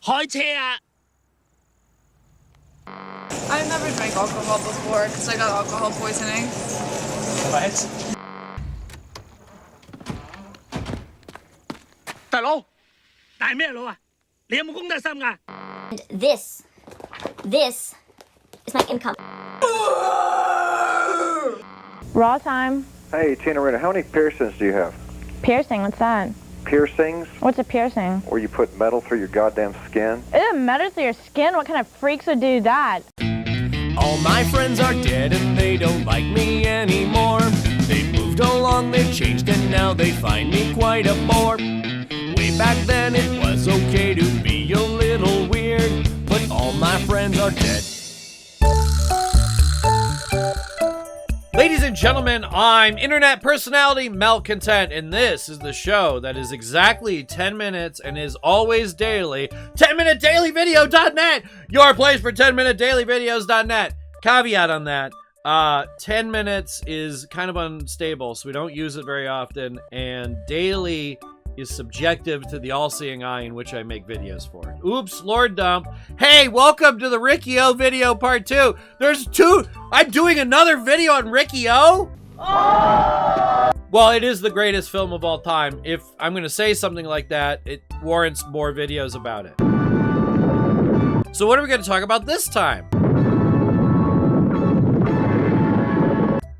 開車啊！ I've never drank alcohol before because I got alcohol poisoning. What? 大佬，大咩佬啊？你有冇公德心㗎？ This is my income. Raw time. Hey, Tina Rita, how many piercings do you have? Piercing, what's that? Piercings? What's a piercing? Where you put metal through your goddamn skin? Ew, metal through your skin? What kind of freaks would do that? All my friends are dead and they don't like me anymore. They've moved along, they've changed, and now they find me quite a bore. Way back then it was okay to be a little weird, but all my friends are dead. Ladies and gentlemen, I'm internet personality Malcontent, and this is the show that is exactly 10 minutes and is always daily. 10minutedailyvideo.net, your place for 10minutedailyvideos.net. Caveat on that, 10 minutes is kind of unstable, so we don't use it very often, and daily is subjective to the all-seeing eye in which I make videos for. Oops, Lord Dump. Hey, welcome to the Rikki-Oh video part 2. There's 2. I'm doing another video on Rikki-Oh? Well, it is the greatest film of all time. If I'm going to say something like that, it warrants more videos about it. So what are we going to talk about this time?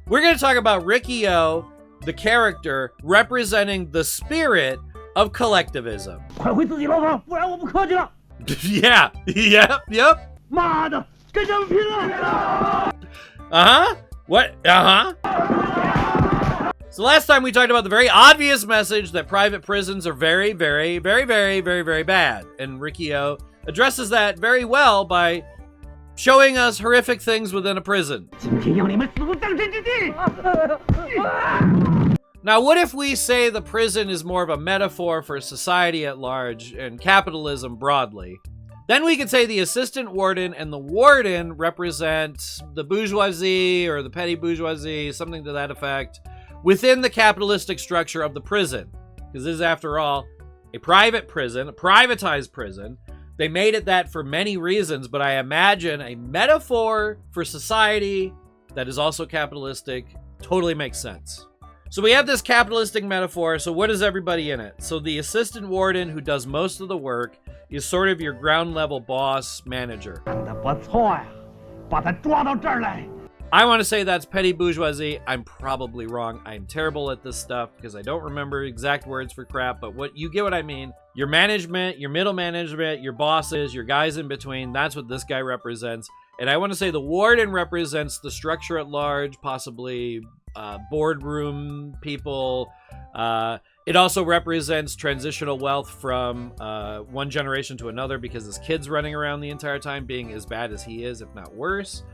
We're going to talk about Rikki-Oh, the character representing the spirit of collectivism. Yeah, yep. What? So last time we talked about the very obvious message that private prisons are very, very, very, very, very, very bad. And Rikki-Oh addresses that very well by showing us horrific things within a prison. Now, what if we say the prison is more of a metaphor for society at large and capitalism broadly? Then we could say the assistant warden and the warden represent the bourgeoisie or the petty bourgeoisie, something to that effect, within the capitalistic structure of the prison. Because this is, after all, a private prison, a privatized prison. They made it that for many reasons, but I imagine a metaphor for society that is also capitalistic totally makes sense. So we have this capitalistic metaphor, so what is everybody in it? So the assistant warden, who does most of the work, is sort of your ground level boss manager. I want to say that's petty bourgeoisie. I'm probably wrong. I'm terrible at this stuff because I don't remember exact words for crap, but you get what I mean. Your management, your middle management, your bosses, your guys in between, that's what this guy represents. And I want to say the warden represents the structure at large, possibly boardroom people. It also represents transitional wealth from one generation to another because his kid's running around the entire time being as bad as he is, if not worse.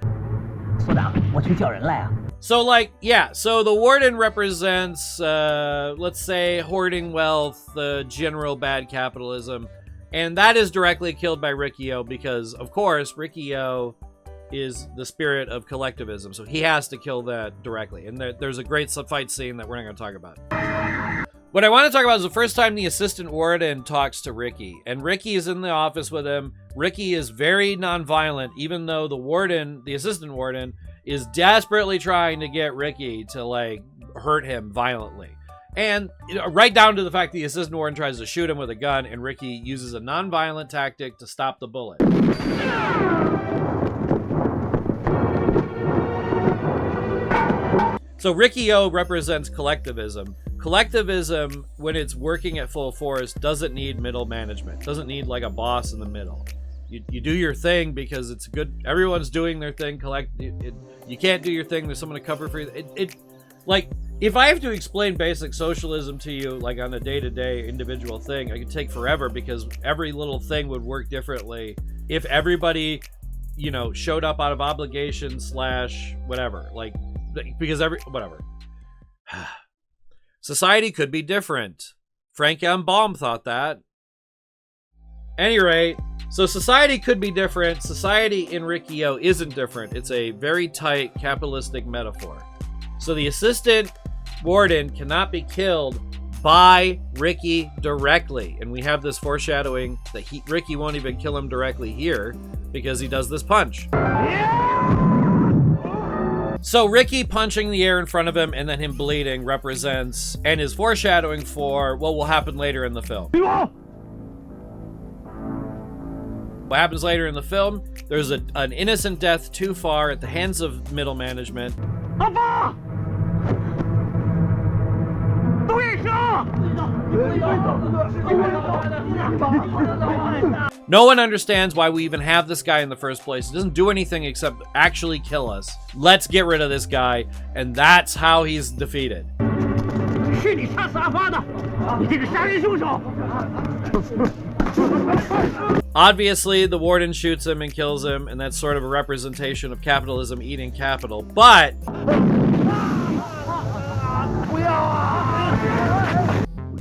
So like, yeah, so the warden represents, let's say, hoarding wealth, general bad capitalism, and that is directly killed by Rikki-Oh because, of course, Rikki-Oh is the spirit of collectivism, so he has to kill that directly. And there's a great fight scene that we're not going to talk about. What I want to talk about is the first time the assistant warden talks to Rikki, and Rikki is in the office with him. Rikki is very nonviolent, even though the warden, the assistant warden, is desperately trying to get Rikki to, like, hurt him violently. And right down to the fact the assistant warden tries to shoot him with a gun, and Rikki uses a nonviolent tactic to stop the bullet. So Rikki-Oh represents collectivism. Collectivism, when it's working at full force, doesn't need middle management. Doesn't need like a boss in the middle. You do your thing because it's good. Everyone's doing their thing. You can't do your thing. There's someone to cover for you. Like, if I have to explain basic socialism to you, like on a day-to-day individual thing, I could take forever because every little thing would work differently if everybody, you know, showed up out of obligation / whatever. Like, because whatever. Society could be different. Frank M. Baum thought that. Any rate, so society could be different. Society in Rikki-Oh isn't different. It's a very tight capitalistic metaphor. So the assistant warden cannot be killed by Rikki directly. And we have this foreshadowing that Rikki won't even kill him directly here because he does this punch. So Rikki punching the air in front of him and then him bleeding represents and is foreshadowing for what will happen later in the film. What happens later in the film, there's an innocent death too far at the hands of middle management. No one understands why we even have this guy in the first place. He doesn't do anything except actually kill us. Let's get rid of this guy, and that's how he's defeated. Obviously, the warden shoots him and kills him, and that's sort of a representation of capitalism eating capital, but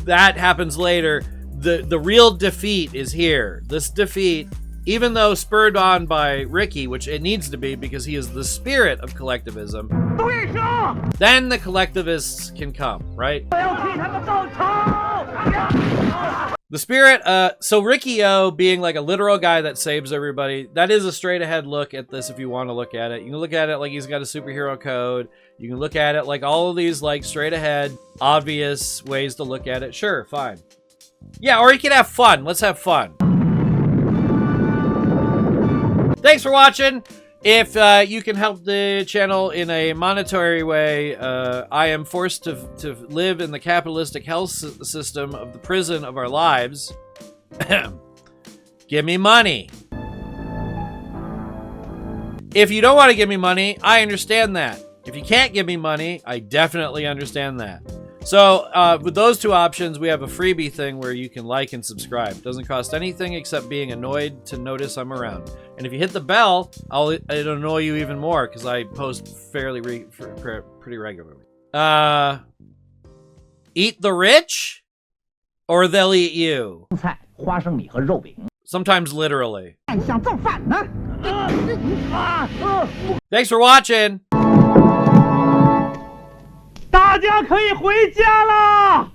that happens later. The real defeat is here. This defeat, even though spurred on by Rikki, which it needs to be because he is the spirit of collectivism, then the collectivists can come, right? The spirit, so Rikki-Oh being like a literal guy that saves everybody, that is a straight ahead look at this if you want to look at it. You can look at it like he's got a superhero code. You can look at it like all of these like straight ahead, obvious ways to look at it. Sure, fine. Yeah, or you can have fun. Let's have fun. Thanks for watching. If you can help the channel in a monetary way, I am forced to live in the capitalistic health system of the prison of our lives. Give me money. If you don't want to give me money, I understand that. If you can't give me money, I definitely understand that. So with those two options, we have a freebie thing where you can like and subscribe. It doesn't cost anything except being annoyed to notice I'm around. And if you hit the bell, it'll annoy you even more because I post fairly pretty regularly. Eat the rich, or they'll eat you. Sometimes literally. Thanks for watching. 大家可以回家了。